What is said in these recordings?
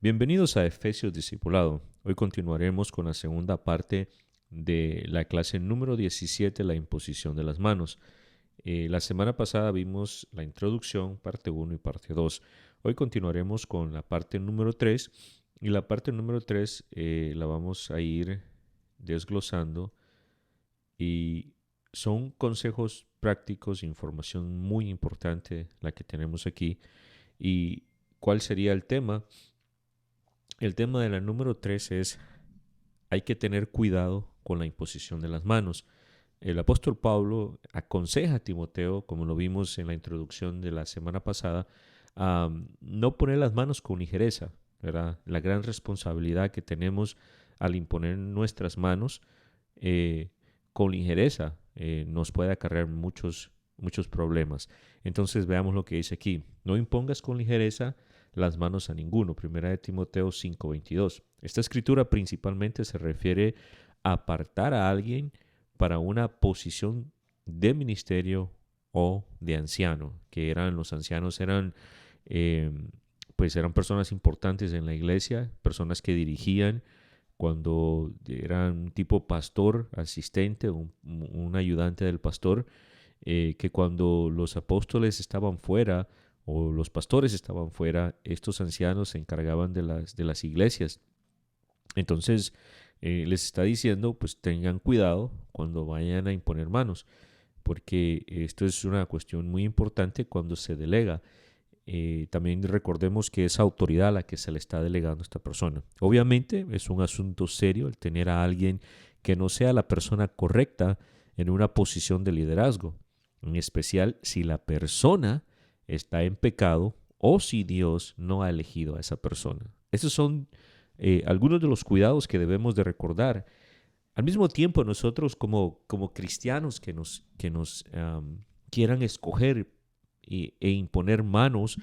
Bienvenidos a Efesios Discipulado. Hoy continuaremos con la segunda parte de la clase número 17, la imposición de las manos. La semana pasada vimos la introducción, parte 1 y parte 2. Hoy continuaremos con la parte número 3 y la parte número 3 la vamos a ir desglosando y son consejos prácticos, información muy importante la que tenemos aquí. ¿Y cuál sería el tema? El tema de la número 3 es: hay que tener cuidado con la imposición de las manos. El apóstol Pablo aconseja a Timoteo, como lo vimos en la introducción de la semana pasada, a no poner las manos con ligereza, ¿verdad? La gran responsabilidad que tenemos al imponer nuestras manos con ligereza nos puede acarrear muchos problemas. Entonces veamos lo que dice aquí: no impongas con ligereza las manos a ninguno. Primera de Timoteo 5:22. Esta escritura principalmente se refiere a apartar a alguien para una posición de ministerio o de anciano, que los ancianos eran personas importantes en la iglesia, personas que dirigían cuando eran un tipo pastor, asistente, un ayudante del pastor, que cuando los apóstoles estaban fuera o los pastores estaban fuera, estos ancianos se encargaban de las iglesias. Entonces, les está diciendo, pues tengan cuidado cuando vayan a imponer manos, porque esto es una cuestión muy importante cuando se delega. También recordemos que es autoridad a la que se le está delegando a esta persona. Obviamente es un asunto serio el tener a alguien que no sea la persona correcta en una posición de liderazgo, en especial si la persona está en pecado o si Dios no ha elegido a esa persona. Esos son algunos de los cuidados que debemos de recordar. Al mismo tiempo, nosotros como cristianos que nos quieran escoger e imponer manos,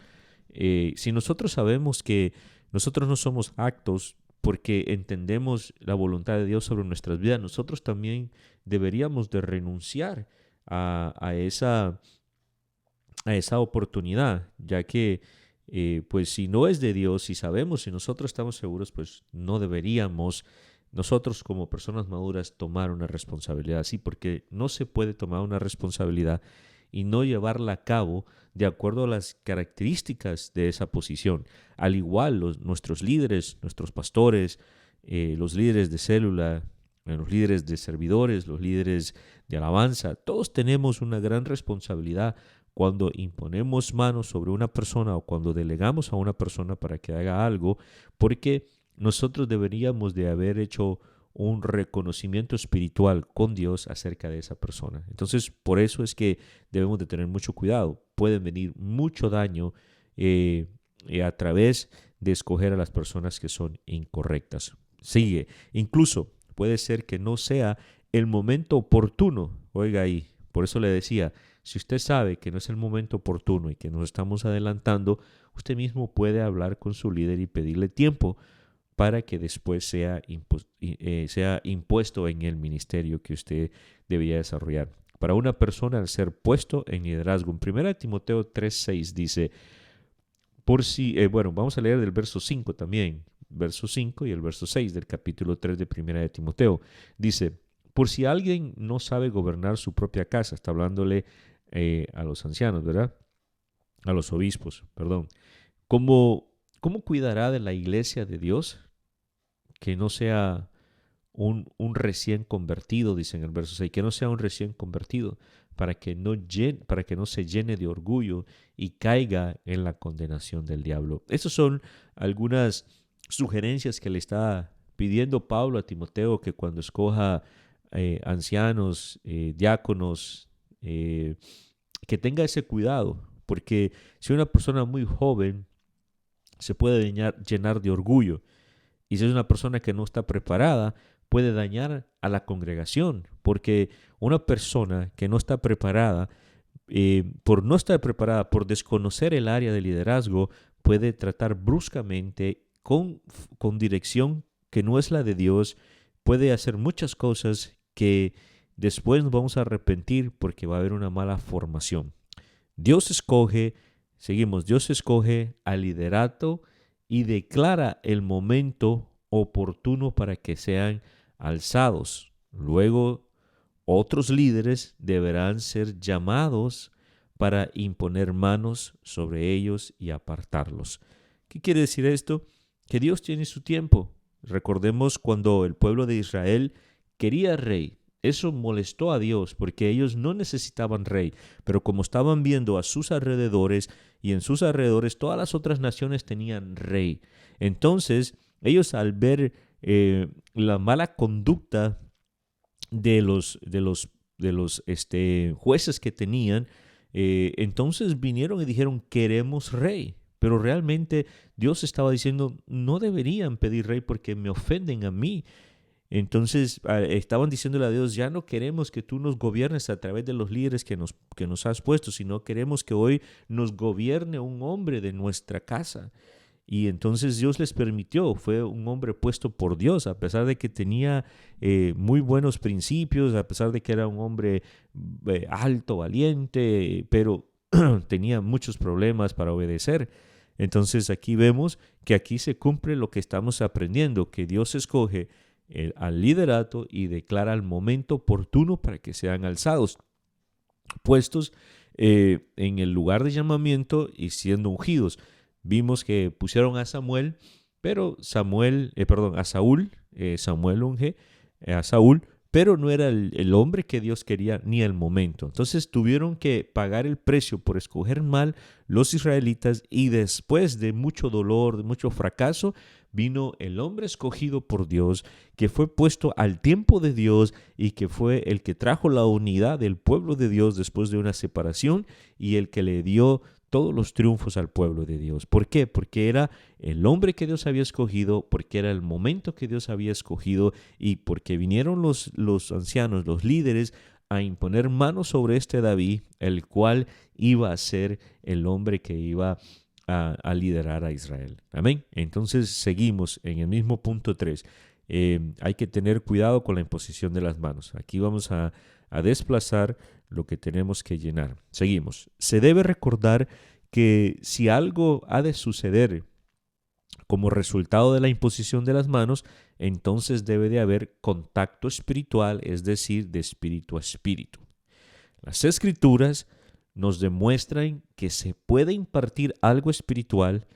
si nosotros sabemos que nosotros no somos aptos porque entendemos la voluntad de Dios sobre nuestras vidas, nosotros también deberíamos de renunciar a esa oportunidad, ya que pues si no es de Dios, si sabemos, si nosotros estamos seguros, pues no deberíamos nosotros como personas maduras tomar una responsabilidad así, porque no se puede tomar una responsabilidad y no llevarla a cabo de acuerdo a las características de esa posición. Al igual, nuestros líderes, nuestros pastores, los líderes de célula, los líderes de servidores, los líderes de alabanza, todos tenemos una gran responsabilidad cuando imponemos manos sobre una persona o cuando delegamos a una persona para que haga algo, porque nosotros deberíamos de haber hecho un reconocimiento espiritual con Dios acerca de esa persona. Entonces, por eso es que debemos de tener mucho cuidado. Puede venir mucho daño a través de escoger a las personas que son incorrectas. Sigue. Incluso puede ser que no sea el momento oportuno. Oiga ahí, por eso le decía, si usted sabe que no es el momento oportuno y que nos estamos adelantando, usted mismo puede hablar con su líder y pedirle tiempo para que después sea impuesto en el ministerio que usted debería desarrollar. Para una persona, al ser puesto en liderazgo, en 1 Timoteo 3:6 dice, vamos a leer del verso 5 también, verso 5 y el verso 6 del capítulo 3 de 1 Timoteo. Dice, por si alguien no sabe gobernar su propia casa, está hablándole a los ancianos, ¿verdad? A los obispos, perdón. ¿Cómo cuidará de la iglesia de Dios? Que no sea un recién convertido, dice en el verso 6, que no sea un recién convertido, para que no se llene de orgullo y caiga en la condenación del diablo. Esas son algunas sugerencias que le está pidiendo Pablo a Timoteo, que cuando escoja ancianos, diáconos, que tenga ese cuidado, porque si una persona muy joven se puede llenar de orgullo, y si es una persona que no está preparada, puede dañar a la congregación, porque una persona que no está preparada, por no estar preparada, por desconocer el área de liderazgo, puede tratar bruscamente con dirección que no es la de Dios, puede hacer muchas cosas que después nos vamos a arrepentir porque va a haber una mala formación. Dios escoge al liderato y declara el momento oportuno para que sean alzados. Luego, otros líderes deberán ser llamados para imponer manos sobre ellos y apartarlos. ¿Qué quiere decir esto? Que Dios tiene su tiempo. Recordemos cuando el pueblo de Israel quería rey. Eso molestó a Dios porque ellos no necesitaban rey, pero como estaban viendo a sus alrededores y en sus alrededores todas las otras naciones tenían rey. Entonces, ellos al ver la mala conducta de los jueces que tenían, entonces vinieron y dijeron, queremos rey. Pero realmente Dios estaba diciendo, no deberían pedir rey porque me ofenden a mí. Entonces estaban diciéndole a Dios, ya no queremos que tú nos gobiernes a través de los líderes que nos has puesto, sino queremos que hoy nos gobierne un hombre de nuestra casa. Y entonces Dios les permitió, fue un hombre puesto por Dios, a pesar de que tenía muy buenos principios, a pesar de que era un hombre alto, valiente, pero tenía muchos problemas para obedecer. Entonces aquí vemos que aquí se cumple lo que estamos aprendiendo, que Dios escoge al liderato y declara el momento oportuno para que sean alzados, puestos en el lugar de llamamiento y siendo ungidos. Vimos que pusieron a Samuel, pero a Saúl, Samuel unge a Saúl, pero no era el hombre que Dios quería ni el momento. Entonces tuvieron que pagar el precio por escoger mal los israelitas y después de mucho dolor, de mucho fracaso, vino el hombre escogido por Dios, que fue puesto al tiempo de Dios y que fue el que trajo la unidad del pueblo de Dios después de una separación y el que le dio todos los triunfos al pueblo de Dios. ¿Por qué? Porque era el hombre que Dios había escogido, porque era el momento que Dios había escogido y porque vinieron los ancianos, los líderes, a imponer manos sobre este David, el cual iba a ser el hombre que iba a liderar a Israel. Amén. Entonces seguimos en el mismo punto 3. Hay que tener cuidado con la imposición de las manos. Aquí vamos a desplazar lo que tenemos que llenar. Seguimos. Se debe recordar que si algo ha de suceder como resultado de la imposición de las manos, entonces debe de haber contacto espiritual, es decir, de espíritu a espíritu. Las Escrituras nos demuestran que se puede impartir algo espiritual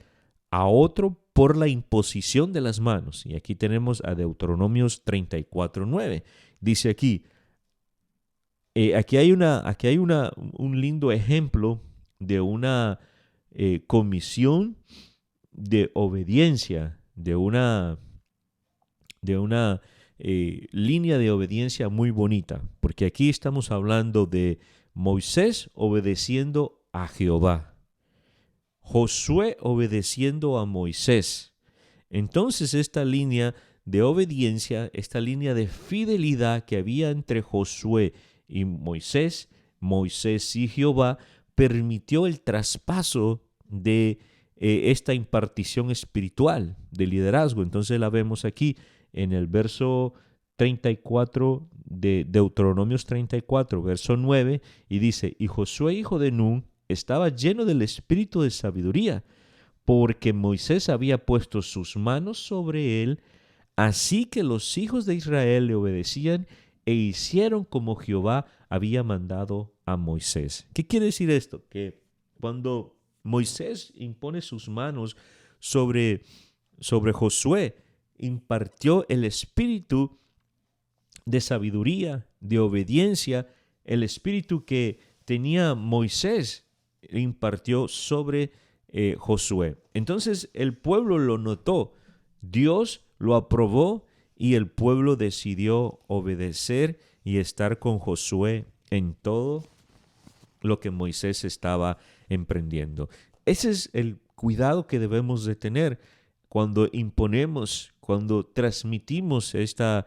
a otro por la imposición de las manos. Y aquí tenemos a Deuteronomios 34:9. Dice aquí, aquí hay un lindo ejemplo de una comisión de obediencia, de una línea de obediencia muy bonita, porque aquí estamos hablando de Moisés obedeciendo a Jehová, Josué obedeciendo a Moisés. Entonces esta línea de obediencia, esta línea de fidelidad que había entre Josué y Moisés y Jehová, permitió el traspaso de esta impartición espiritual de liderazgo. Entonces la vemos aquí en el verso 34 de Deuteronomios 34, verso 9, y dice, y Josué, hijo de Nun, estaba lleno del espíritu de sabiduría, porque Moisés había puesto sus manos sobre él, así que los hijos de Israel le obedecían e hicieron como Jehová había mandado a Moisés. ¿Qué quiere decir esto? Que cuando Moisés impone sus manos sobre Josué, impartió el espíritu de sabiduría, de obediencia, el espíritu que tenía Moisés impartió sobre Josué. Entonces el pueblo lo notó, Dios lo aprobó y el pueblo decidió obedecer y estar con Josué en todo lo que Moisés estaba emprendiendo. Ese es el cuidado que debemos de tener cuando imponemos, cuando transmitimos esta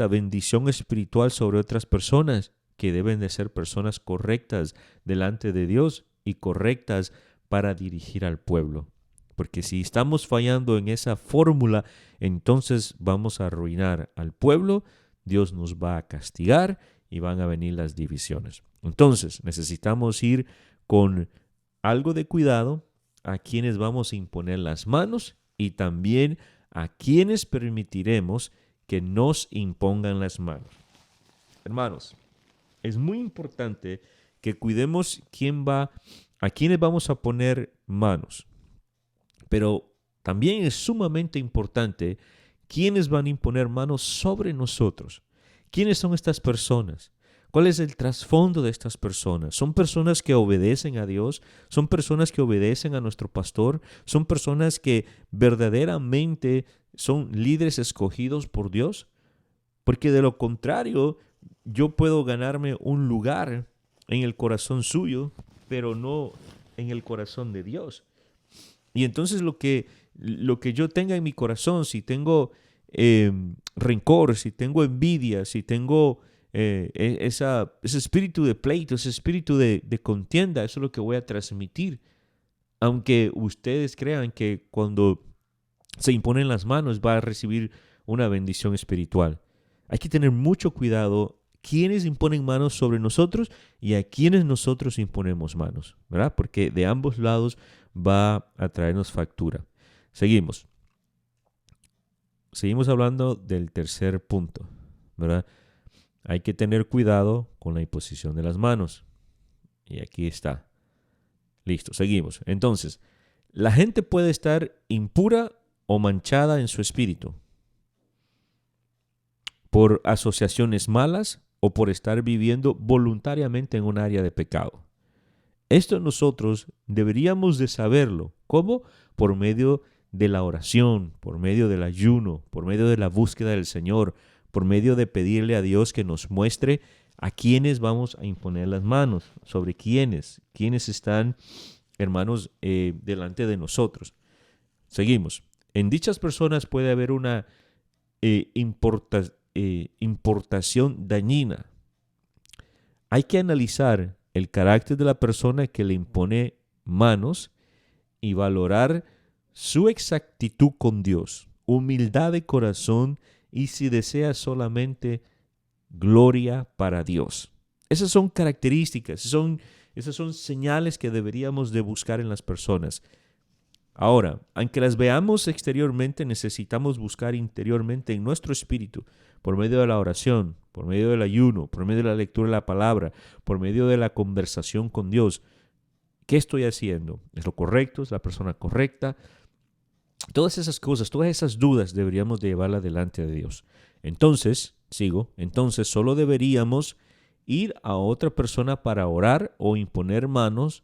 bendición espiritual sobre otras personas, que deben de ser personas correctas delante de Dios y correctas para dirigir al pueblo. Porque si estamos fallando en esa fórmula, entonces vamos a arruinar al pueblo, Dios nos va a castigar y van a venir las divisiones. Entonces necesitamos ir con algo de cuidado a quienes vamos a imponer las manos y también a quienes permitiremos que nos impongan las manos. Hermanos, es muy importante que cuidemos a quiénes vamos a poner manos, pero también es sumamente importante quiénes van a imponer manos sobre nosotros. ¿Quiénes son estas personas? ¿Cuál es el trasfondo de estas personas? ¿Son personas que obedecen a Dios? ¿Son personas que obedecen a nuestro pastor? ¿Son personas que verdaderamente son líderes escogidos por Dios? Porque de lo contrario, yo puedo ganarme un lugar en el corazón suyo, pero no en el corazón de Dios. Y entonces lo que yo tenga en mi corazón, si tengo rencor, si tengo envidia, si tengo ese espíritu de pleito, ese espíritu de contienda, eso es lo que voy a transmitir. Aunque ustedes crean que cuando se imponen las manos va a recibir una bendición espiritual. Hay que tener mucho cuidado quiénes imponen manos sobre nosotros y a quienes nosotros imponemos manos, ¿verdad? Porque de ambos lados va a traernos factura. Seguimos hablando del tercer punto, ¿verdad? Hay que tener cuidado con la imposición de las manos. Y aquí está. Listo, seguimos. Entonces, la gente puede estar impura o manchada en su espíritu por asociaciones malas o por estar viviendo voluntariamente en un área de pecado. Esto nosotros deberíamos de saberlo. ¿Cómo? Por medio de la oración, por medio del ayuno, por medio de la búsqueda del Señor, por medio de pedirle a Dios que nos muestre a quiénes vamos a imponer las manos, sobre quiénes están, hermanos, delante de nosotros. Seguimos. En dichas personas puede haber una importación dañina. Hay que analizar el carácter de la persona que le impone manos y valorar su exactitud con Dios, humildad de corazón y si desea solamente gloria para Dios. Esas son características, esas son señales que deberíamos de buscar en las personas. Ahora, aunque las veamos exteriormente, necesitamos buscar interiormente en nuestro espíritu, por medio de la oración, por medio del ayuno, por medio de la lectura de la palabra, por medio de la conversación con Dios. ¿Qué estoy haciendo? ¿Es lo correcto? ¿Es la persona correcta? Todas esas cosas, todas esas dudas deberíamos de llevarlas delante de Dios. Entonces solo deberíamos ir a otra persona para orar o imponer manos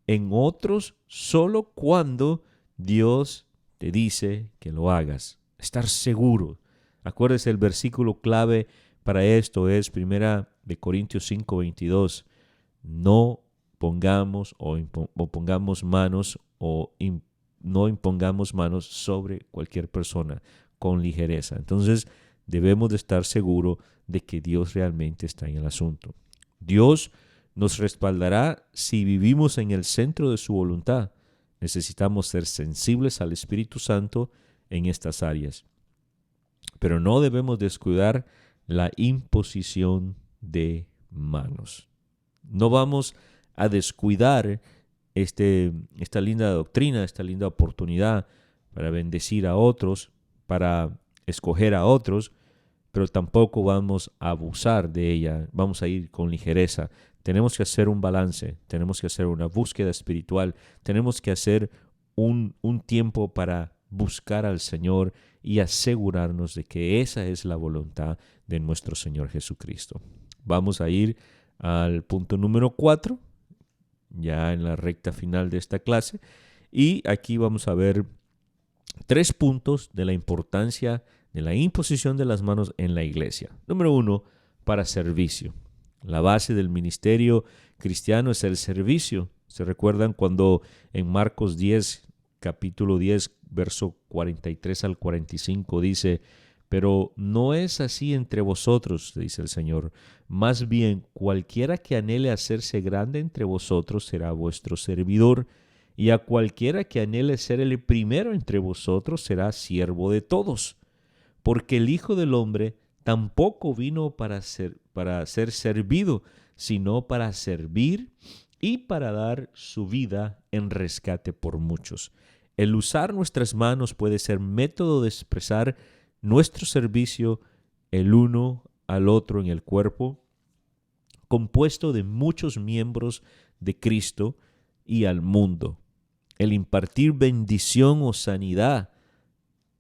en otros solo cuando Dios te dice que lo hagas. Estar seguro. Acuérdese, el versículo clave para esto es 1 Corintios 5:22. No pongamos pongamos manos no impongamos manos sobre cualquier persona con ligereza. Entonces debemos de estar seguros de que Dios realmente está en el asunto. Dios nos respaldará si vivimos en el centro de su voluntad. Necesitamos ser sensibles al Espíritu Santo en estas áreas. Pero no debemos descuidar la imposición de manos. No vamos a descuidar esta linda doctrina, esta linda oportunidad para bendecir a otros, para escoger a otros, pero tampoco vamos a abusar de ella, vamos a ir con ligereza. Tenemos que hacer un balance, tenemos que hacer una búsqueda espiritual, tenemos que hacer un tiempo para buscar al Señor y asegurarnos de que esa es la voluntad de nuestro Señor Jesucristo. Vamos a ir al punto número 4, ya en la recta final de esta clase, y aquí vamos a ver 3 puntos de la importancia de la imposición de las manos en la iglesia. Número 1, para servicio. La base del ministerio cristiano es el servicio. ¿Se recuerdan cuando en Marcos 10, capítulo 10, verso 43 al 45 dice: pero no es así entre vosotros, dice el Señor. Más bien, cualquiera que anhele hacerse grande entre vosotros será vuestro servidor, y a cualquiera que anhele ser el primero entre vosotros será siervo de todos. Porque el Hijo del Hombre tampoco vino para ser servido, sino para servir y para dar su vida en rescate por muchos. El usar nuestras manos puede ser método de expresar nuestro servicio el uno al otro en el cuerpo, compuesto de muchos miembros de Cristo y al mundo. El impartir bendición o sanidad,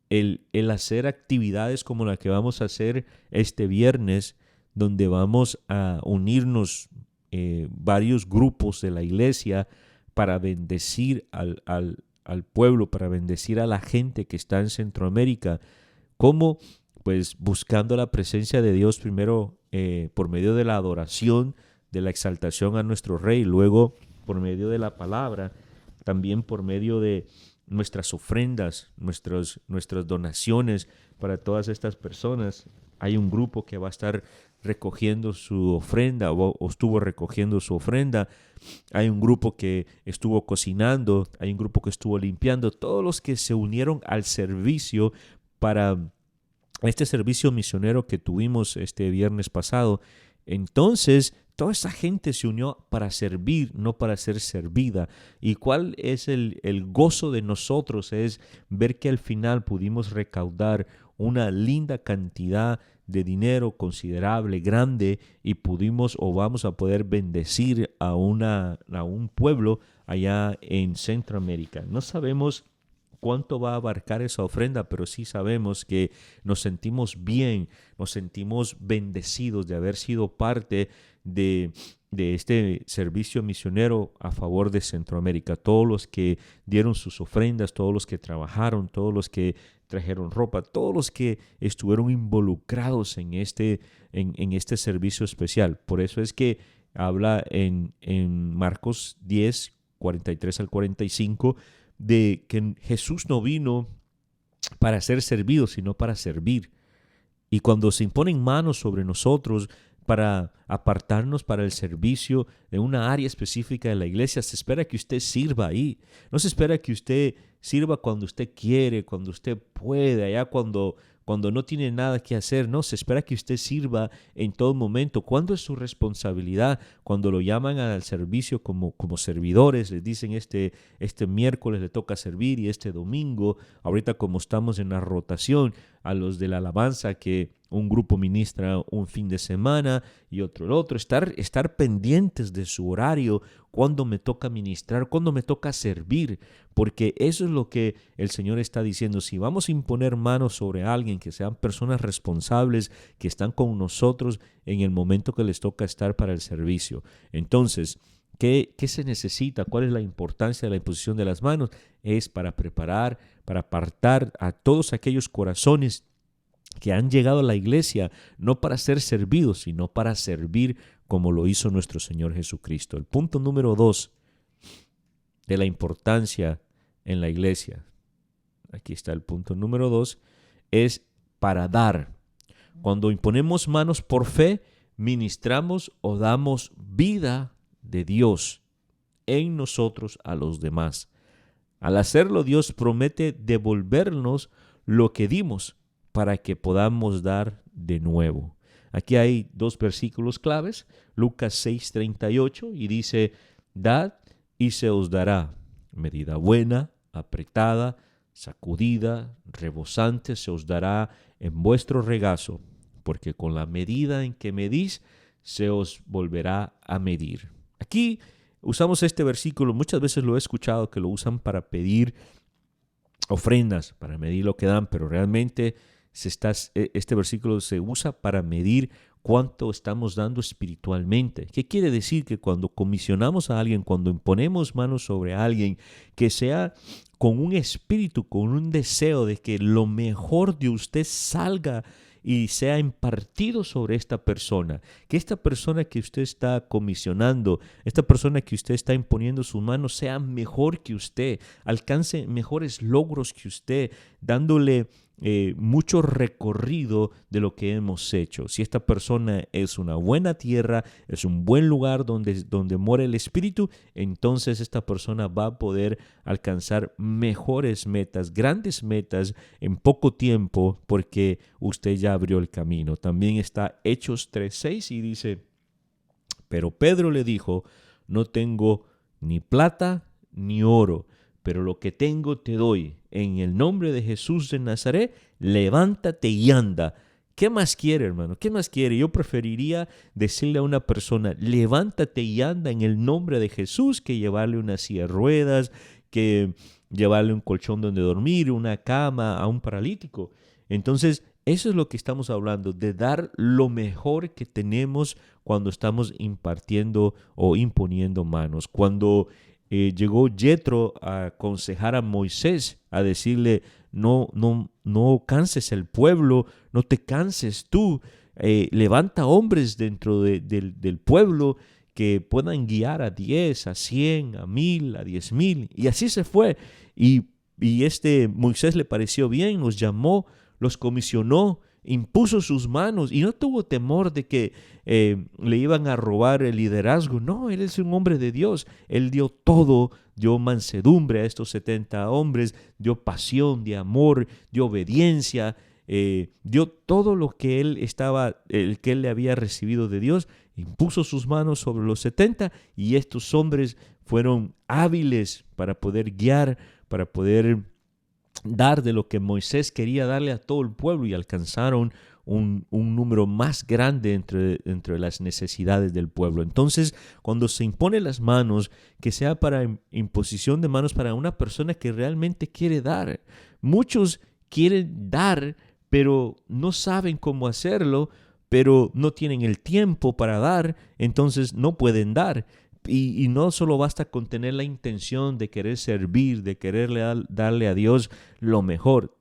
el hacer actividades como la que vamos a hacer este viernes, donde vamos a unirnos varios grupos de la iglesia para bendecir al pueblo, para bendecir a la gente que está en Centroamérica. ¿Cómo? Pues buscando la presencia de Dios primero por medio de la adoración, de la exaltación a nuestro Rey, luego por medio de la palabra, también por medio de nuestras ofrendas, nuestras donaciones para todas estas personas. Hay un grupo que va a estar recogiendo su ofrenda o estuvo recogiendo su ofrenda. Hay un grupo que estuvo cocinando, hay un grupo que estuvo limpiando. Todos los que se unieron al servicio para este servicio misionero que tuvimos este viernes pasado. Entonces, toda esa gente se unió para servir, no para ser servida. ¿Y cuál es el gozo de nosotros? Es ver que al final pudimos recaudar una linda cantidad de dinero considerable, grande, y pudimos o vamos a poder bendecir a un pueblo allá en Centroamérica. No sabemos cuánto va a abarcar esa ofrenda, pero sí sabemos que nos sentimos bien, nos sentimos bendecidos de haber sido parte de este servicio misionero a favor de Centroamérica. Todos los que dieron sus ofrendas, todos los que trabajaron, todos los que trajeron ropa, todos los que estuvieron involucrados en este servicio especial. Por eso es que habla en Marcos 10, 43 al 45, de que Jesús no vino para ser servido, sino para servir. Y cuando se imponen manos sobre nosotros para apartarnos para el servicio de una área específica de la iglesia, se espera que usted sirva ahí. No se espera que usted sirva cuando usted quiere, cuando usted puede, allá cuando no tiene nada que hacer. No, se espera que usted sirva en todo momento. ¿Cuándo es su responsabilidad? Cuando lo llaman al servicio como servidores, les dicen este miércoles le toca servir y este domingo, ahorita como estamos en la rotación, a los de la alabanza que un grupo ministra un fin de semana y otro el otro, estar pendientes de su horario, cuándo me toca ministrar, cuándo me toca servir, porque eso es lo que el Señor está diciendo. Si vamos a imponer manos sobre alguien, que sean personas responsables, que están con nosotros en el momento que les toca estar para el servicio. Entonces, ¿qué se necesita? ¿Cuál es la importancia de la imposición de las manos? Es para preparar, para apartar a todos aquellos corazones que han llegado a la iglesia no para ser servidos, sino para servir como lo hizo nuestro Señor Jesucristo. El punto número 2 de la importancia en la iglesia, aquí está el punto número 2, es para dar. Cuando imponemos manos por fe, ministramos o damos vida de Dios en nosotros a los demás. Al hacerlo, Dios promete devolvernos lo que dimos para que podamos dar de nuevo. Aquí hay 2 versículos claves, Lucas 6:38, y dice: dad y se os dará, medida buena, apretada, sacudida, rebosante se os dará en vuestro regazo, porque con la medida en que medís, se os volverá a medir. Aquí usamos este versículo, muchas veces lo he escuchado que lo usan para pedir ofrendas, para medir lo que dan, pero realmente este versículo se usa para medir cuánto estamos dando espiritualmente. ¿Qué quiere decir? Que cuando comisionamos a alguien, cuando imponemos manos sobre alguien, que sea con un espíritu, con un deseo de que lo mejor de usted salga y sea impartido sobre esta persona, que esta persona que usted está comisionando, esta persona que usted está imponiendo sus manos sea mejor que usted, alcance mejores logros que usted, dándole mucho recorrido de lo que hemos hecho. Si esta persona es una buena tierra, es un buen lugar donde mora el Espíritu, entonces esta persona va a poder alcanzar mejores metas, grandes metas en poco tiempo, porque usted ya abrió el camino. También está Hechos 3:6 y dice: pero Pedro le dijo: no tengo ni plata ni oro, pero lo que tengo te doy. En el nombre de Jesús de Nazaret, levántate y anda. ¿Qué más quiere, hermano? ¿Qué más quiere? Yo preferiría decirle a una persona, levántate y anda en el nombre de Jesús, que llevarle una silla de ruedas, que llevarle un colchón donde dormir, una cama a un paralítico. Entonces, eso es lo que estamos hablando, de dar lo mejor que tenemos cuando estamos impartiendo o imponiendo manos. Cuando llegó Jetro a aconsejar a Moisés, a decirle, no canses el pueblo, no te canses tú, levanta hombres dentro del pueblo que puedan guiar a 10, a 100, a 1000, a 10,000. Y así se fue. Y Moisés le pareció bien, los llamó, los comisionó, impuso sus manos y no tuvo temor de que le iban a robar el liderazgo. No, él es un hombre de Dios. Él dio todo, dio mansedumbre a estos 70 hombres, dio pasión, dio amor, dio obediencia, dio todo lo que que él le había recibido de Dios. Impuso sus manos sobre los 70 y estos hombres fueron hábiles para poder guiar, para poder dar de lo que Moisés quería darle a todo el pueblo y alcanzaron un número más grande entre las necesidades del pueblo. Entonces, cuando se impone las manos, que sea para imposición de manos para una persona que realmente quiere dar. Muchos quieren dar, pero no saben cómo hacerlo, pero no tienen el tiempo para dar, entonces no pueden dar. Y no solo basta con tener la intención de querer servir, de querer darle a Dios lo mejor.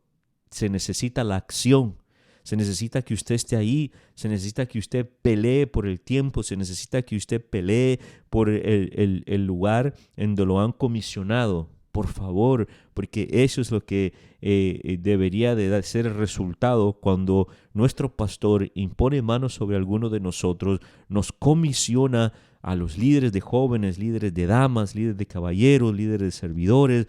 Se necesita la acción, se necesita que usted esté ahí, se necesita que usted pelee por el tiempo, se necesita que usted pelee por el lugar en donde lo han comisionado. Por favor, porque eso es lo que debería de ser el resultado cuando nuestro pastor impone manos sobre alguno de nosotros, nos comisiona a los líderes de jóvenes, líderes de damas, líderes de caballeros, líderes de servidores,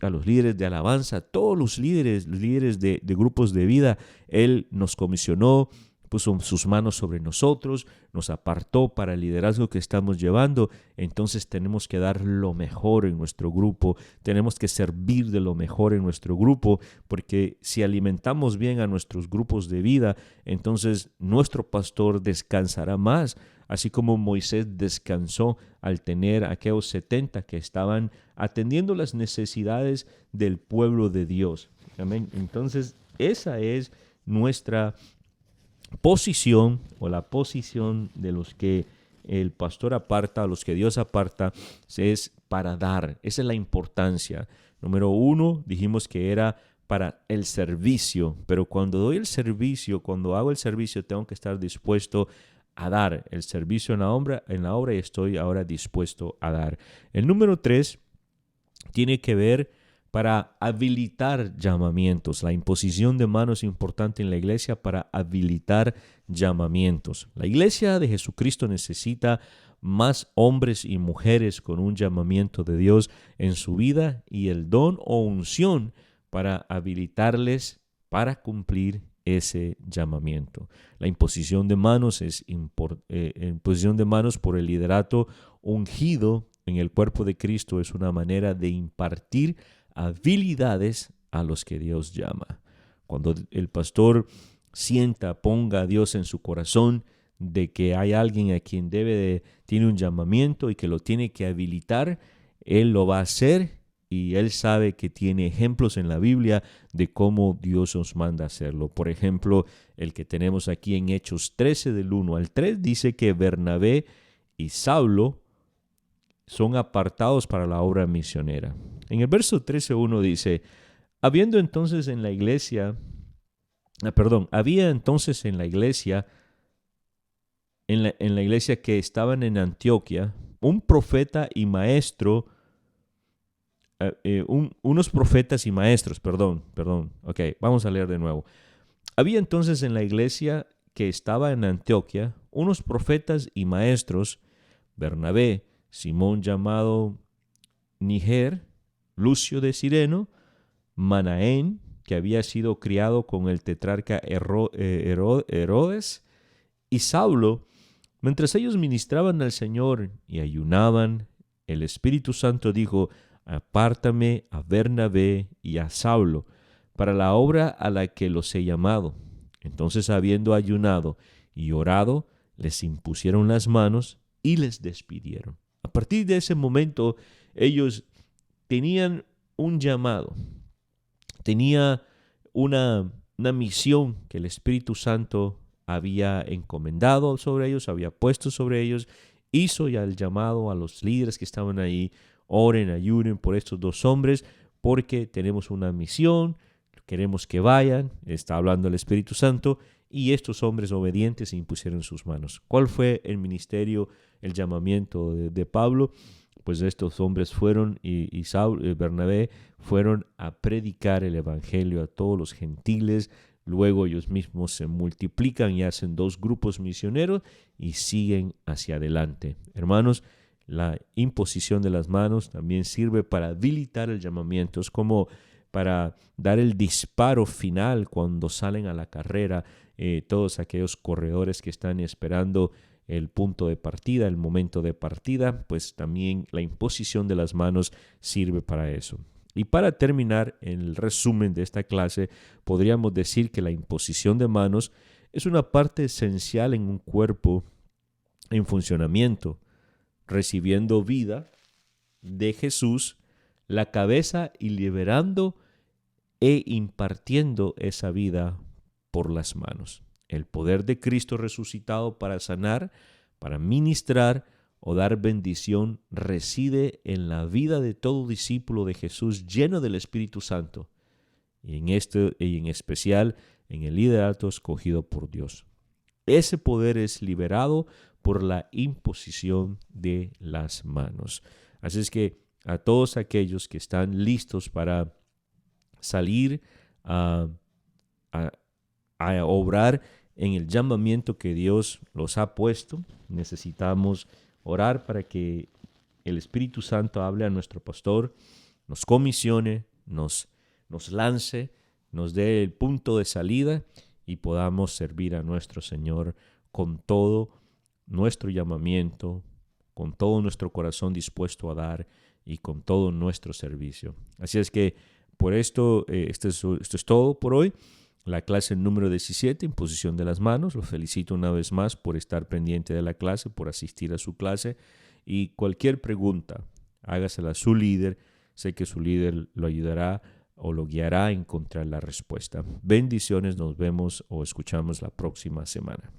a los líderes de alabanza, todos los líderes de grupos de vida. Él nos comisionó, puso sus manos sobre nosotros, nos apartó para el liderazgo que estamos llevando. Entonces tenemos que dar lo mejor en nuestro grupo, tenemos que servir de lo mejor en nuestro grupo, porque si alimentamos bien a nuestros grupos de vida, entonces nuestro pastor descansará más, así como Moisés descansó al tener a aquellos 70 que estaban atendiendo las necesidades del pueblo de Dios. Amén. Entonces, esa es nuestra posición, o la posición de los que el pastor aparta, a los que Dios aparta, es para dar. Esa es la importancia. Número 1, dijimos que era para el servicio, pero cuando doy el servicio, cuando hago el servicio, tengo que estar dispuesto a dar el servicio en la obra y estoy ahora dispuesto a dar. El número 3 tiene que ver para habilitar llamamientos. La imposición de manos es importante en la iglesia para habilitar llamamientos. La iglesia de Jesucristo necesita más hombres y mujeres con un llamamiento de Dios en su vida y el don o unción para habilitarles para cumplir ese llamamiento. La imposición de manos es imposición de manos por el liderato ungido en el cuerpo de Cristo, es una manera de impartir habilidades a los que Dios llama. Cuando el pastor ponga a Dios en su corazón de que hay alguien a quien tiene un llamamiento y que lo tiene que habilitar, él lo va a hacer. Y él sabe que tiene ejemplos en la Biblia de cómo Dios nos manda a hacerlo. Por ejemplo, el que tenemos aquí en Hechos 13, del 1 al 3, dice que Bernabé y Saulo son apartados para la obra misionera. En el verso 13:1 dice, había entonces en la iglesia que estaban en Antioquía, un profeta y maestro, unos profetas y maestros, ok, vamos a leer de nuevo. Había entonces en la iglesia que estaba en Antioquía unos profetas y maestros, Bernabé, Simón llamado Niger, Lucio de Cireno, Manaén, que había sido criado con el tetrarca Herodes, y Saulo. Mientras ellos ministraban al Señor y ayunaban, el Espíritu Santo dijo, apártame a Bernabé y a Saulo para la obra a la que los he llamado. Entonces, habiendo ayunado y orado, les impusieron las manos y les despidieron. A partir de ese momento, ellos tenían un llamado, tenía una misión que el Espíritu Santo había encomendado sobre ellos, había puesto sobre ellos. Hizo ya el llamado a los líderes que estaban ahí: oren, ayunen por estos dos hombres, porque tenemos una misión, queremos que vayan. Está hablando el Espíritu Santo, y estos hombres obedientes se impusieron sus manos. ¿Cuál fue el ministerio, el llamamiento de Pablo? Pues estos hombres fueron, y Saulo y Bernabé fueron a predicar el evangelio a todos los gentiles. Luego ellos mismos se multiplican y hacen 2 grupos misioneros y siguen hacia adelante. Hermanos, la imposición de las manos también sirve para habilitar el llamamiento. Es como para dar el disparo final cuando salen a la carrera todos aquellos corredores que están esperando el punto de partida, el momento de partida. Pues también la imposición de las manos sirve para eso. Y para terminar el resumen de esta clase, podríamos decir que la imposición de manos es una parte esencial en un cuerpo en funcionamiento, recibiendo vida de Jesús, la cabeza, y liberando e impartiendo esa vida por las manos. El poder de Cristo resucitado para sanar, para ministrar o dar bendición reside en la vida de todo discípulo de Jesús lleno del Espíritu Santo, y en especial en el liderato escogido por Dios. Ese poder es liberado por la imposición de las manos. Así es que a todos aquellos que están listos para salir a obrar en el llamamiento que Dios los ha puesto, necesitamos orar para que el Espíritu Santo hable a nuestro pastor, nos comisione, nos lance, nos dé el punto de salida y podamos servir a nuestro Señor con todo nuestro llamamiento, con todo nuestro corazón dispuesto a dar y con todo nuestro servicio. Así es que por esto, esto es todo por hoy. La clase número 17, imposición de las manos. Lo felicito una vez más por estar pendiente de la clase, por asistir a su clase. Y cualquier pregunta, hágasela a su líder. Sé que su líder lo ayudará o lo guiará a encontrar la respuesta. Bendiciones, nos vemos o escuchamos la próxima semana.